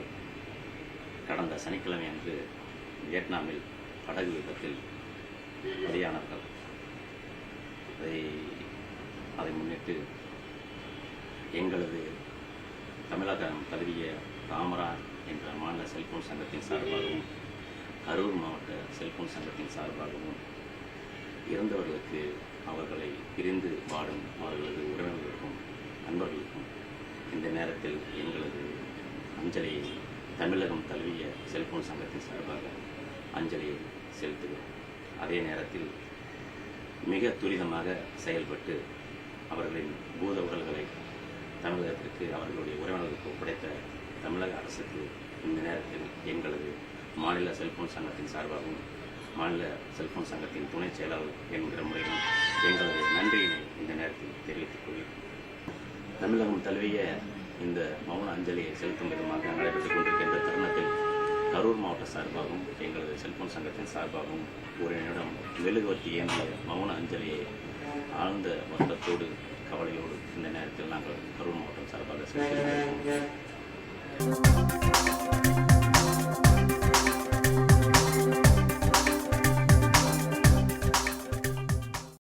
அவர்கள் கடந்த சனிக்கிழமை அன்று வியட்நாமில் படகு விபத்தில் பலியானார்கள். அதை முன்னிட்டு எங்களது தமிழகம் தழுவிய தாமரா என்ற மாநில செல்போன் சங்கத்தின் சார்பாகவும் கரூர் மாவட்ட செல்போன் சங்கத்தின் சார்பாகவும் இறந்தவர்களுக்கு அவர்களை பிரிந்து வாடும் அவர்களது உறவினர்களுக்கும் நண்பர்களுக்கும் இந்த நேரத்தில் எங்களது அஞ்சலியை தமிழகம் தழுவிய செல்போன் சங்கத்தின் சார்பாக அஞ்சலியை செலுத்துகிறோம். அதே நேரத்தில் மிக துரிதமாக செயல்பட்டு அவர்களின் பூத உடல்களை தமிழகத்திற்கு அவர்களுடைய உறவினர்களுக்கு ஒப்படைத்த தமிழக அரசுக்கு இந்த நேரத்தில் எங்களது மாநில செல்போன் சங்கத்தின் சார்பாகவும் மாநில செல்போன் சங்கத்தின் துணை செயலாளர் என்கிற முறையிலும் எங்களது நன்றியினை இந்த நேரத்தில் தெரிவித்துக் கொள்கிறோம். தமிழகம் தழுவிய இந்த மௌன அஞ்சலியை செலுத்தும் விதமாக நடைபெற்றுக் கொண்டிருக்கின்ற தருணத்தில் கரூர் மாவட்ட சார்பாகவும் எங்களது செல்போன் சங்கத்தின் சார்பாகவும் ஒரு நிமிடம் மெழுகுவர்த்தி ஏந்திய மௌன அஞ்சலியை ஆழ்ந்த வருத்தத்தோடு கவலையோடு இந்த நேரத்தில் நாங்கள் கரூர் மாவட்டம் சார்பாக செலுத்தியிருக்கிறோம்.